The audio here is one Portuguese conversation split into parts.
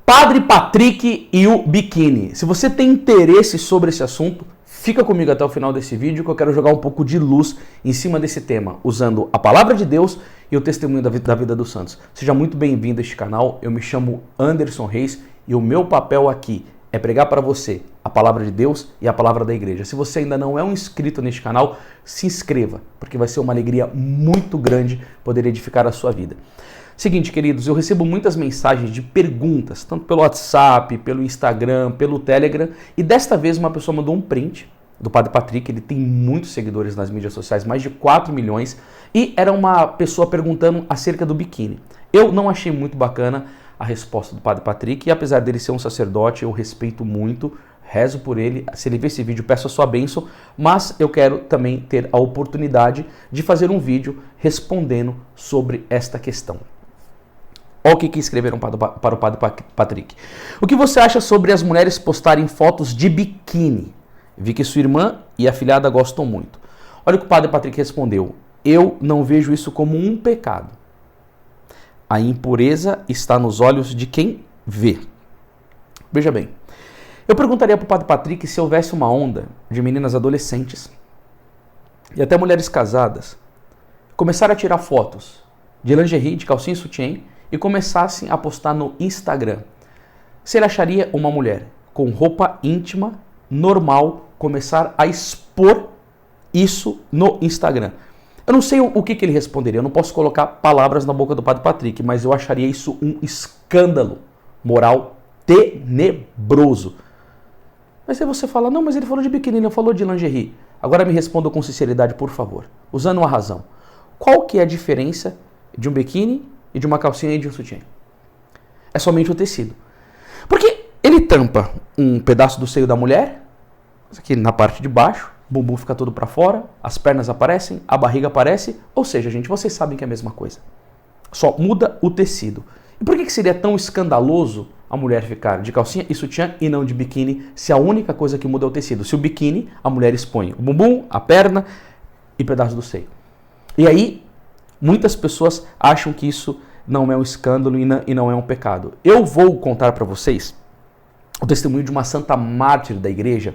Padre Patrick e o biquíni. Se você tem interesse sobre esse assunto, fica comigo até o final desse vídeo que eu quero jogar um pouco de luz em cima desse tema, usando a palavra de Deus e o testemunho da vida dos santos. Seja muito bem-vindo a este canal, eu me chamo Anderson Reis e o meu papel aqui é pregar para você a palavra de Deus e a palavra da igreja. Se você ainda não é um inscrito neste canal, se inscreva, porque vai ser uma alegria muito grande poder edificar a sua vida. Seguinte, queridos, eu recebo muitas mensagens de perguntas, tanto pelo WhatsApp, pelo Instagram, pelo Telegram, e desta vez uma pessoa mandou um print do Padre Patrick, ele tem muitos seguidores nas mídias sociais, mais de 4 milhões, e era uma pessoa perguntando acerca do biquíni. Eu não achei muito bacana a resposta do Padre Patrick, e apesar dele ser um sacerdote, eu respeito muito, rezo por ele, se ele ver esse vídeo, peço a sua bênção, mas eu quero também ter a oportunidade de fazer um vídeo respondendo sobre esta questão. Olha o que escreveram para o Padre Patrick. O que você acha sobre as mulheres postarem fotos de biquíni? Vi que sua irmã e a afilhada gostam muito. Olha o que o Padre Patrick respondeu. Eu não vejo isso como um pecado. A impureza está nos olhos de quem vê. Veja bem, eu perguntaria para o Padre Patrick se houvesse uma onda de meninas adolescentes e até mulheres casadas começarem a tirar fotos de lingerie, de calcinha e sutiã e começassem a postar no Instagram. Se ele acharia uma mulher com roupa íntima, normal, começar a expor isso no Instagram. Eu não sei o que ele responderia, eu não posso colocar palavras na boca do Padre Patrick, mas eu acharia isso um escândalo moral tenebroso. Mas aí você fala, não, mas ele falou de biquíni, não falou de lingerie. Agora me responda com sinceridade, por favor, usando uma razão. Qual que é a diferença de um biquíni e de uma calcinha e de um sutiã? É somente o tecido. Porque ele tampa um pedaço do seio da mulher, aqui na parte de baixo, o bumbum fica todo para fora, as pernas aparecem, a barriga aparece, ou seja, gente, vocês sabem que é a mesma coisa. Só muda o tecido. E por que seria tão escandaloso a mulher ficar de calcinha e sutiã e não de biquíni, se a única coisa que muda é o tecido? Se o biquíni, a mulher expõe o bumbum, a perna e pedaço do seio. E aí, muitas pessoas acham que isso não é um escândalo e não é um pecado. Eu vou contar para vocês o testemunho de uma santa mártir da igreja,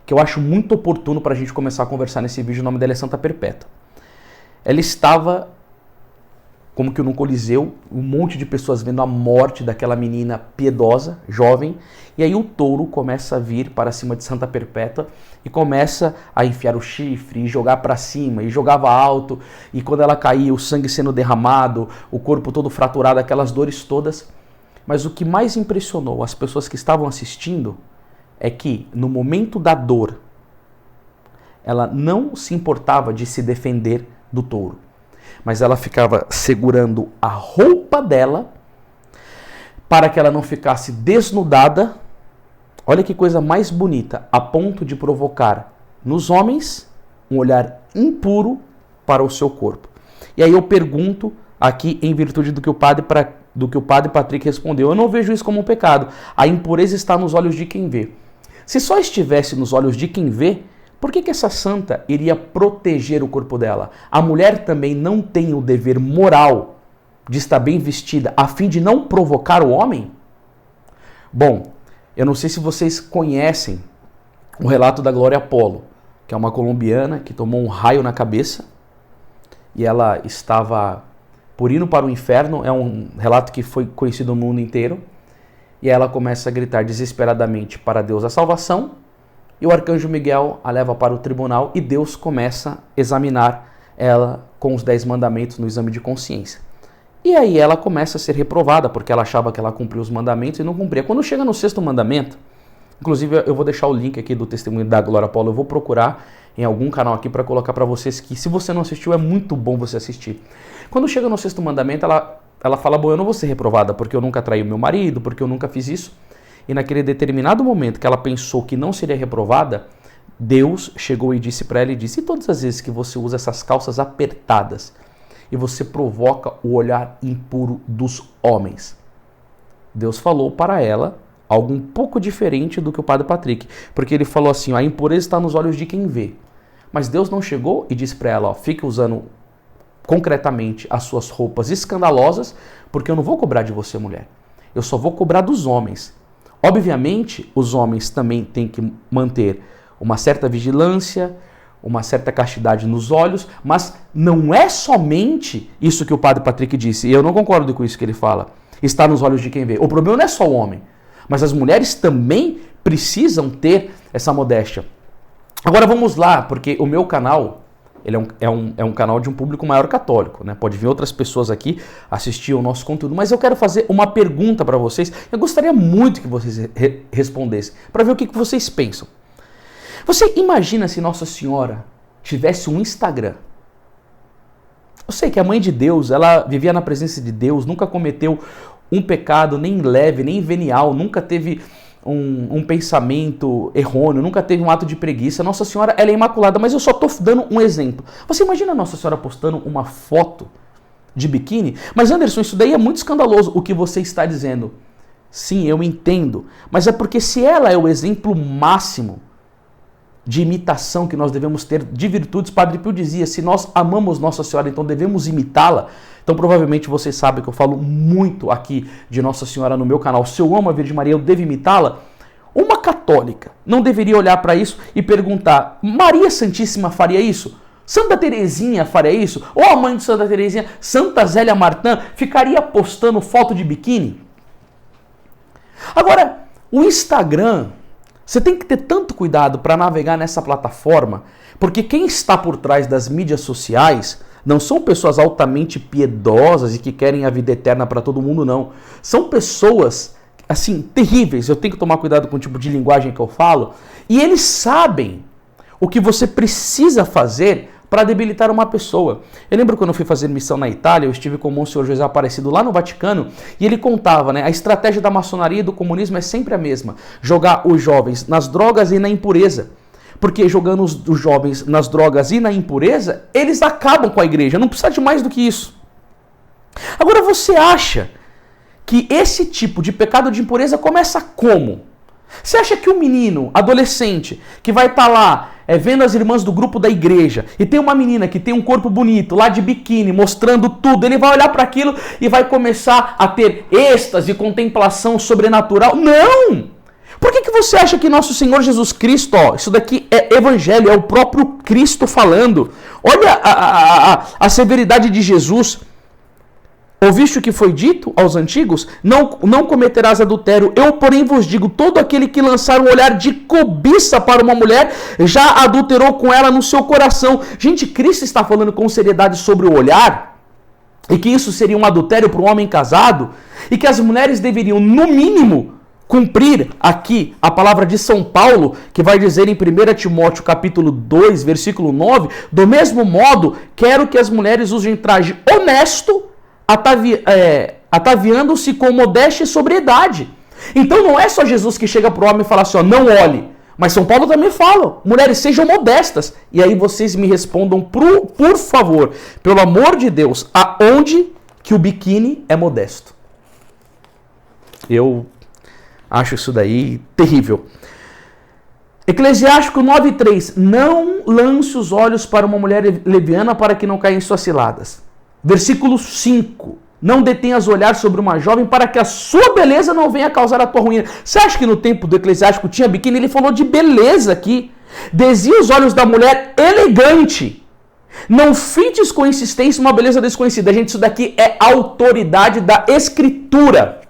que eu acho muito oportuno para a gente começar a conversar nesse vídeo. O nome dela é Santa Perpétua. Ela estava, como que num coliseu, um monte de pessoas vendo a morte daquela menina piedosa, jovem, e aí o touro começa a vir para cima de Santa Perpétua e começa a enfiar o chifre e jogar para cima, e jogava alto, e quando ela caía, o sangue sendo derramado, o corpo todo fraturado, aquelas dores todas. Mas o que mais impressionou as pessoas que estavam assistindo é que, no momento da dor, ela não se importava de se defender do touro, mas ela ficava segurando a roupa dela para que ela não ficasse desnudada. Olha que coisa mais bonita, a ponto de provocar nos homens um olhar impuro para o seu corpo. E aí eu pergunto aqui, em virtude do que o Padre Patrick respondeu, eu não vejo isso como um pecado. A impureza está nos olhos de quem vê. Se só estivesse nos olhos de quem vê, por que essa santa iria proteger o corpo dela? A mulher também não tem o dever moral de estar bem vestida a fim de não provocar o homem? Bom, eu não sei se vocês conhecem o relato da Glória Polo, que é uma colombiana que tomou um raio na cabeça e ela estava por indo para o inferno. É um relato que foi conhecido no mundo inteiro. E ela começa a gritar desesperadamente para Deus a salvação, e o arcanjo Miguel a leva para o tribunal e Deus começa a examinar ela com os 10 mandamentos no exame de consciência. E aí ela começa a ser reprovada, porque ela achava que ela cumpriu os mandamentos e não cumpria. Quando chega no 6º mandamento, inclusive eu vou deixar o link aqui do testemunho da Glória Polo, eu vou procurar em algum canal aqui para colocar para vocês, que se você não assistiu é muito bom você assistir. Quando chega no 6º mandamento, ela fala, bom, eu não vou ser reprovada porque eu nunca traí o meu marido, porque eu nunca fiz isso. E naquele determinado momento que ela pensou que não seria reprovada, Deus chegou e disse para ela, e disse, e todas as vezes que você usa essas calças apertadas e você provoca o olhar impuro dos homens? Deus falou para ela algo um pouco diferente do que o Padre Patrick, porque ele falou assim, a impureza está nos olhos de quem vê. Mas Deus não chegou e disse para ela, fique usando concretamente as suas roupas escandalosas, porque eu não vou cobrar de você, mulher. eu só vou cobrar dos homens. Obviamente, os homens também têm que manter uma certa vigilância, uma certa castidade nos olhos, mas não é somente isso que o padre Patrick disse, e eu não concordo com isso que ele fala, está nos olhos de quem vê. O problema não é só o homem, mas as mulheres também precisam ter essa modéstia. Agora vamos lá, porque o meu canal, ele é um canal de um público maior católico, né? Pode vir outras pessoas aqui assistir o nosso conteúdo, mas eu quero fazer uma pergunta para vocês. Eu gostaria muito que vocês respondessem, para ver o que vocês pensam. Você imagina se Nossa Senhora tivesse um Instagram? Eu sei que a Mãe de Deus, ela vivia na presença de Deus, nunca cometeu um pecado nem leve, nem venial, nunca teve um pensamento errôneo, nunca teve um ato de preguiça. Nossa Senhora, ela é imaculada, mas eu só estou dando um exemplo. Você imagina Nossa Senhora postando uma foto de biquíni? Mas Anderson, isso daí é muito escandaloso o que você está dizendo. Sim, eu entendo, mas é porque se ela é o exemplo máximo de imitação que nós devemos ter de virtudes, Padre Pio dizia, se nós amamos Nossa Senhora, então devemos imitá-la. Então provavelmente vocês sabem que eu falo muito aqui de Nossa Senhora no meu canal. Se eu amo a Virgem Maria, eu devo imitá-la. Uma católica não deveria olhar para isso e perguntar, Maria Santíssima faria isso? Santa Teresinha faria isso? Ou a mãe de Santa Teresinha, Santa Zélia Martã, ficaria postando foto de biquíni? Agora, o Instagram, você tem que ter tanto cuidado para navegar nessa plataforma, porque quem está por trás das mídias sociais não são pessoas altamente piedosas e que querem a vida eterna para todo mundo, não. São pessoas, assim, terríveis. Eu tenho que tomar cuidado com o tipo de linguagem que eu falo. E eles sabem o que você precisa fazer para debilitar uma pessoa. Eu lembro quando eu fui fazer missão na Itália, eu estive com o Monsenhor José Aparecido lá no Vaticano, e ele contava, né, a estratégia da maçonaria e do comunismo é sempre a mesma, jogar os jovens nas drogas e na impureza. Porque jogando os jovens nas drogas e na impureza, eles acabam com a igreja, não precisa de mais do que isso. Agora você acha que esse tipo de pecado de impureza começa como? Você acha que um menino, adolescente, que vai estar lá vendo as irmãs do grupo da igreja e tem uma menina que tem um corpo bonito, lá de biquíni, mostrando tudo, ele vai olhar para aquilo e vai começar a ter êxtase, contemplação sobrenatural? Não! Por que você acha que nosso Senhor Jesus Cristo, ó, isso daqui é evangelho, é o próprio Cristo falando. Olha a severidade de Jesus. Ouviste o que foi dito aos antigos? Não cometerás adultério. Eu, porém, vos digo, todo aquele que lançar um olhar de cobiça para uma mulher, já adulterou com ela no seu coração. Gente, Cristo está falando com seriedade sobre o olhar, e que isso seria um adultério para um homem casado, e que as mulheres deveriam, no mínimo, cumprir aqui a palavra de São Paulo, que vai dizer em 1 Timóteo capítulo 2, versículo 9, do mesmo modo, quero que as mulheres usem traje honesto, ataviando-se com modéstia e sobriedade. Então não é só Jesus que chega para o homem e fala assim, ó, não olhe. Mas São Paulo também fala, mulheres sejam modestas. E aí vocês me respondam, por favor, pelo amor de Deus, aonde que o biquíni é modesto? Eu acho isso daí terrível. Eclesiástico 9:3. Não lance os olhos para uma mulher leviana para que não caia em suas ciladas. Versículo 5. Não detenhas olhar sobre uma jovem para que a sua beleza não venha causar a tua ruína. Você acha que no tempo do Eclesiástico tinha biquíni? Ele falou de beleza aqui. Desvia os olhos da mulher elegante. Não fites com insistência uma beleza desconhecida. Gente, isso daqui é autoridade da Escritura.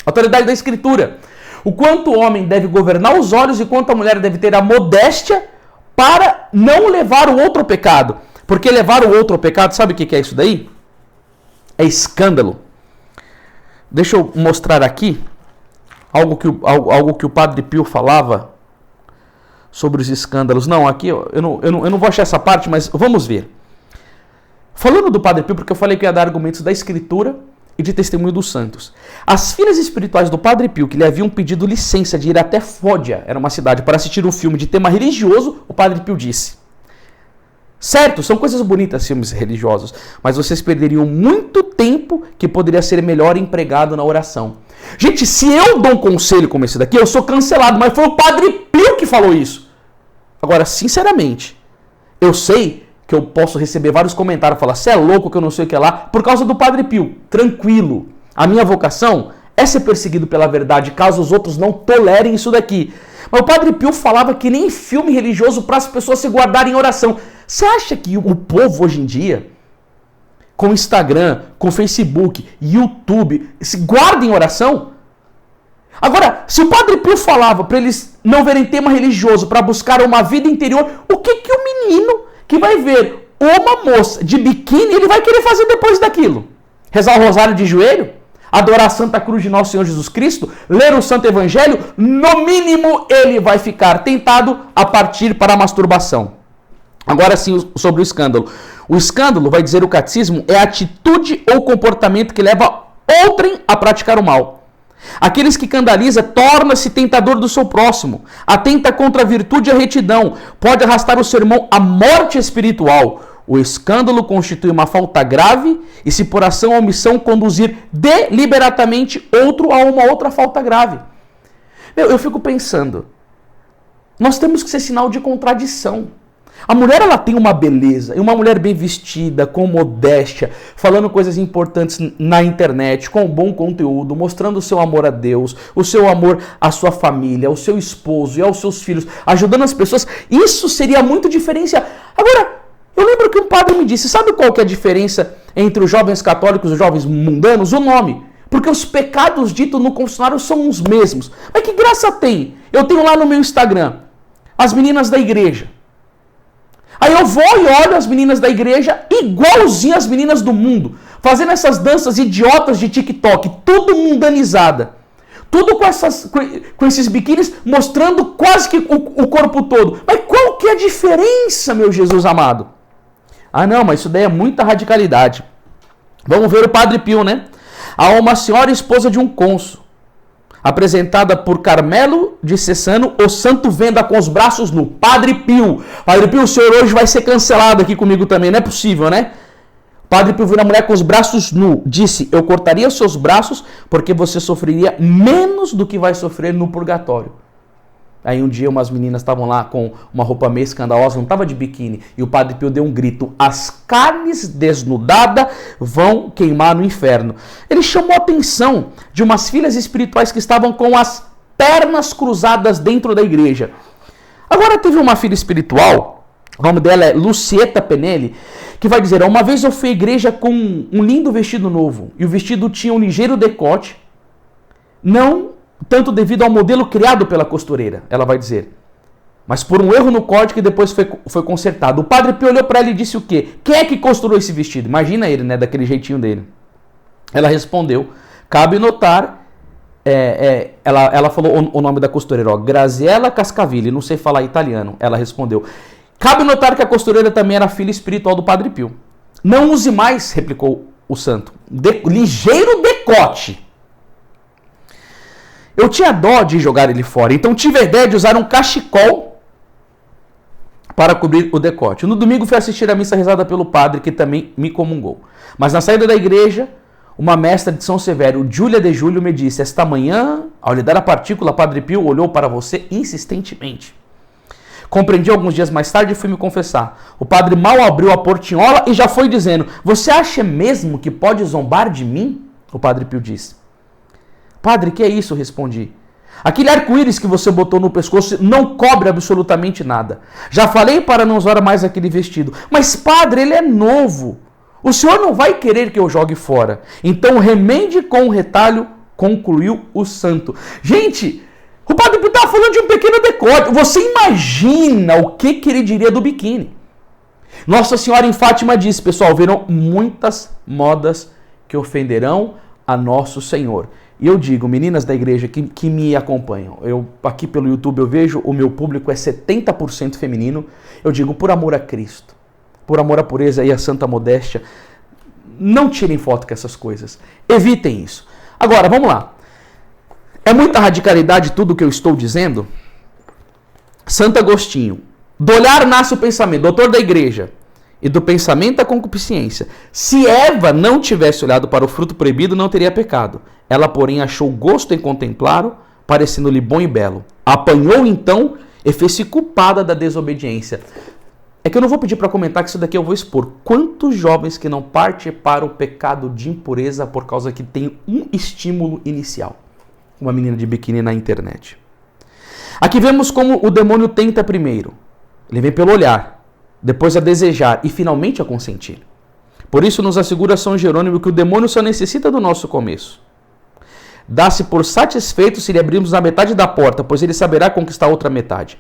Autoridade da Escritura. O quanto o homem deve governar os olhos e quanto a mulher deve ter a modéstia para não levar o outro ao pecado. Porque levar o outro ao pecado, sabe o que é isso daí? É escândalo. Deixa eu mostrar aqui algo que o Padre Pio falava sobre os escândalos. Não, aqui eu não vou achar essa parte, mas vamos ver. Falando do Padre Pio, porque eu falei que ia dar argumentos da Escritura e de testemunho dos santos. As filhas espirituais do Padre Pio, que lhe haviam pedido licença de ir até Fódia, era uma cidade, para assistir um filme de tema religioso, o Padre Pio disse: certo, são coisas bonitas filmes religiosos, mas vocês perderiam muito tempo que poderia ser melhor empregado na oração. Gente, se eu dou um conselho como esse daqui, eu sou cancelado, mas foi o Padre Pio que falou isso. Agora, sinceramente, eu sei que eu posso receber vários comentários, falar, você é louco que eu não sei o que é lá, por causa do Padre Pio. Tranquilo. A minha vocação é ser perseguido pela verdade, caso os outros não tolerem isso daqui. Mas o Padre Pio falava que nem filme religioso para as pessoas se guardarem em oração. Você acha que o povo hoje em dia, com Instagram, com Facebook, YouTube, se guarda em oração? Agora, se o Padre Pio falava para eles não verem tema religioso, para buscar uma vida interior, o que o menino que vai ver uma moça de biquíni, ele vai querer fazer depois daquilo? Rezar o rosário de joelho? Adorar a Santa Cruz de Nosso Senhor Jesus Cristo? Ler o Santo Evangelho? No mínimo, ele vai ficar tentado a partir para a masturbação. Agora sim, sobre o escândalo. O escândalo, vai dizer o catecismo, é a atitude ou comportamento que leva outrem a praticar o mal. Aqueles que escandaliza torna-se tentador do seu próximo, atenta contra a virtude e a retidão, pode arrastar o seu irmão à morte espiritual. O escândalo constitui uma falta grave e se por ação ou omissão conduzir deliberadamente outro a uma outra falta grave. Eu fico pensando, nós temos que ser sinal de contradição. A mulher, ela tem uma beleza, e uma mulher bem vestida, com modéstia, falando coisas importantes na internet, com bom conteúdo, mostrando o seu amor a Deus, o seu amor à sua família, ao seu esposo e aos seus filhos, ajudando as pessoas. Isso seria muito diferenciado. Agora, eu lembro que um padre me disse, sabe qual que é a diferença entre os jovens católicos e os jovens mundanos? O nome. Porque os pecados ditos no confessionário são os mesmos. Mas que graça tem? Eu tenho lá no meu Instagram as meninas da igreja. Aí eu vou e olho as meninas da igreja igualzinho as meninas do mundo, fazendo essas danças idiotas de TikTok, tudo mundanizada. Tudo com esses biquínis mostrando quase que o corpo todo. Mas qual que é a diferença, meu Jesus amado? Ah não, mas isso daí é muita radicalidade. Vamos ver o Padre Pio, né? Há uma senhora esposa de um cônsul, apresentada por Carmelo de Cessano, o santo venda com os braços nu. Padre Pio. Padre Pio, o senhor hoje vai ser cancelado aqui comigo também. Não é possível, né? Padre Pio viu a mulher com os braços nu. Disse, eu cortaria os seus braços porque você sofreria menos do que vai sofrer no purgatório. Aí um dia umas meninas estavam lá com uma roupa meio escandalosa, não estava de biquíni. E o Padre Pio deu um grito, as carnes desnudadas vão queimar no inferno. Ele chamou a atenção de umas filhas espirituais que estavam com as pernas cruzadas dentro da igreja. Agora teve uma filha espiritual, o nome dela é Lucieta Penelli, que vai dizer, uma vez eu fui à igreja com um lindo vestido novo, e o vestido tinha um ligeiro decote, não tanto devido ao modelo criado pela costureira, ela vai dizer, mas por um erro no corte que depois foi consertado. O Padre Pio olhou para ela e disse o quê? Quem é que costurou esse vestido? Imagina ele, né, daquele jeitinho dele. Ela respondeu, cabe notar, ela falou o nome da costureira, ó, Graziella Cascavilli, não sei falar italiano. Ela respondeu, cabe notar que a costureira também era filha espiritual do Padre Pio. Não use mais, replicou o santo, ligeiro decote. Eu tinha dó de jogar ele fora, então tive a ideia de usar um cachecol para cobrir o decote. No domingo fui assistir a missa rezada pelo padre, que também me comungou. Mas na saída da igreja, uma mestra de São Severo, Júlia de Júlio, me disse, esta manhã, ao lhe dar a partícula, Padre Pio olhou para você insistentemente. Compreendi alguns dias mais tarde e fui me confessar. O padre mal abriu a portinhola e já foi dizendo, você acha mesmo que pode zombar de mim? O Padre Pio disse. Padre, que é isso? Respondi. Aquele arco-íris que você botou no pescoço não cobre absolutamente nada. Já falei para não usar mais aquele vestido. Mas, padre, ele é novo. O senhor não vai querer que eu jogue fora. Então, remende com o retalho, concluiu o santo. Gente, o Padre Pio estava falando de um pequeno decote. Você imagina o que ele diria do biquíni. Nossa Senhora em Fátima disse, pessoal, verão muitas modas que ofenderão a nosso Senhor. E eu digo, meninas da igreja que me acompanham, eu aqui pelo YouTube eu vejo, o meu público é 70% feminino, eu digo, por amor a Cristo, por amor à pureza e à santa modéstia, não tirem foto com essas coisas, evitem isso. Agora, vamos lá, é muita radicalidade tudo o que eu estou dizendo? Santo Agostinho, do olhar nasce o pensamento, doutor da igreja, e do pensamento a concupiscência. Se Eva não tivesse olhado para o fruto proibido, não teria pecado. Ela, porém, achou gosto em contemplá-lo, parecendo-lhe bom e belo. Apanhou, então, e fez-se culpada da desobediência. É que eu não vou pedir para comentar, que isso daqui eu vou expor. Quantos jovens que não partem para o pecado de impureza por causa que tem um estímulo inicial? Uma menina de biquíni na internet. Aqui vemos como o demônio tenta primeiro. Ele vem pelo olhar, depois a desejar e finalmente a consentir. Por isso nos assegura São Jerônimo que o demônio só necessita do nosso começo. Dá-se por satisfeito se lhe abrirmos a metade da porta, pois ele saberá conquistar a outra metade.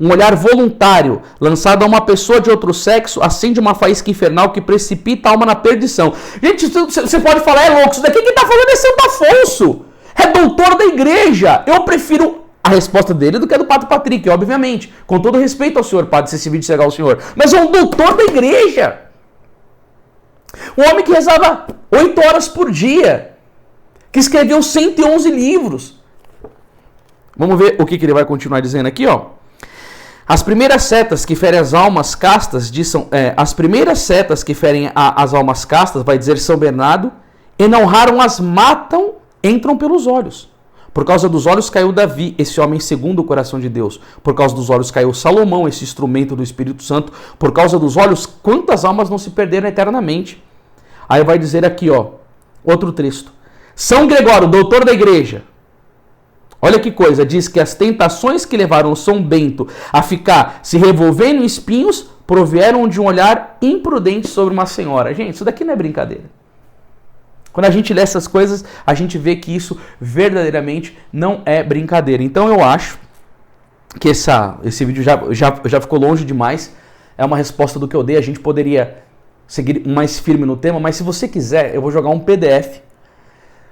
Um olhar voluntário, lançado a uma pessoa de outro sexo, acende uma faísca infernal que precipita a alma na perdição. Gente, você pode falar, é louco, isso daqui quem está falando é Santo Afonso, é doutor da igreja. Eu prefiro a resposta dele do que a do Padre Patrick, obviamente. Com todo respeito ao senhor padre, se esse vídeo chegar ao senhor. Mas é um doutor da igreja. Um homem que rezava 8 horas por dia, que escreveu 111 livros. Vamos ver o que ele vai continuar dizendo aqui, ó. As primeiras setas que ferem as almas castas, as almas castas, vai dizer São Bernardo, e não raro as matam, entram pelos olhos. Por causa dos olhos caiu Davi, esse homem segundo o coração de Deus. Por causa dos olhos caiu Salomão, esse instrumento do Espírito Santo. Por causa dos olhos, quantas almas não se perderam eternamente? Aí vai dizer aqui, ó, outro texto. São Gregório, doutor da igreja. Olha que coisa, diz que as tentações que levaram São Bento a ficar se revolvendo em espinhos provieram de um olhar imprudente sobre uma senhora. Gente, isso daqui não é brincadeira. Quando a gente lê essas coisas, a gente vê que isso verdadeiramente não é brincadeira. Então eu acho que esse vídeo já ficou longe demais. É uma resposta do que eu dei. A gente poderia seguir mais firme no tema, mas se você quiser, eu vou jogar um PDF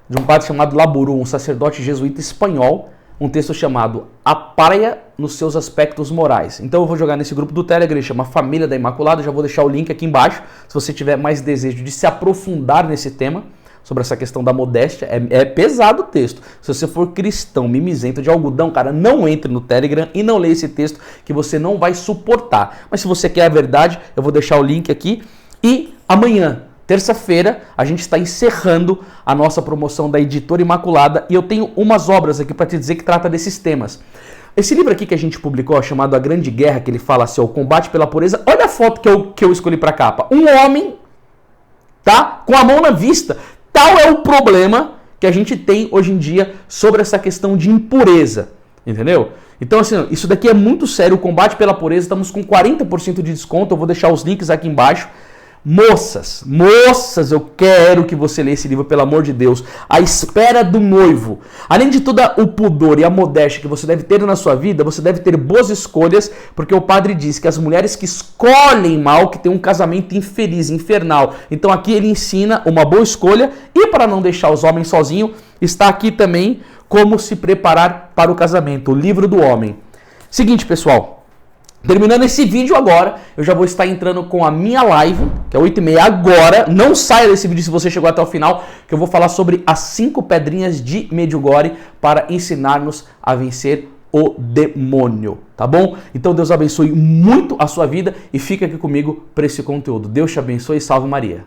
de um padre chamado Laburu, um sacerdote jesuíta espanhol, um texto chamado A Praia nos seus aspectos morais. Então eu vou jogar nesse grupo do Telegram, chama Família da Imaculada, já vou deixar o link aqui embaixo, se você tiver mais desejo de se aprofundar nesse tema, sobre essa questão da modéstia. É pesado o texto. Se você for cristão, mimizento de algodão, cara, não entre no Telegram e não leia esse texto, que você não vai suportar. Mas se você quer a verdade, eu vou deixar o link aqui. E amanhã, terça-feira, a gente está encerrando a nossa promoção da Editora Imaculada e eu tenho umas obras aqui para te dizer que trata desses temas. Esse livro aqui que a gente publicou, chamado A Grande Guerra, que ele fala assim, o combate pela pureza, olha a foto que eu escolhi para capa. Um homem, tá? Com a mão na vista. Tal é o problema que a gente tem hoje em dia sobre essa questão de impureza, entendeu? Então, assim, isso daqui é muito sério, o combate pela pureza, estamos com 40% de desconto, eu vou deixar os links aqui embaixo. Moças, eu quero que você leia esse livro, pelo amor de Deus. A Espera do Noivo. Além de todo o pudor e a modéstia que você deve ter na sua vida, você deve ter boas escolhas, porque o padre diz que as mulheres que escolhem mal, que tem um casamento infeliz, infernal. Então aqui ele ensina uma boa escolha, e para não deixar os homens sozinhos, está aqui também como se preparar para o casamento, o livro do homem. Seguinte, pessoal. Terminando esse vídeo agora, eu já vou estar entrando com a minha live, que é 8h30 agora. Não saia desse vídeo se você chegou até o final, que eu vou falar sobre as 5 pedrinhas de Medjugorje para ensinar-nos a vencer o demônio, tá bom? Então Deus abençoe muito a sua vida e fica aqui comigo para esse conteúdo. Deus te abençoe e salve Maria.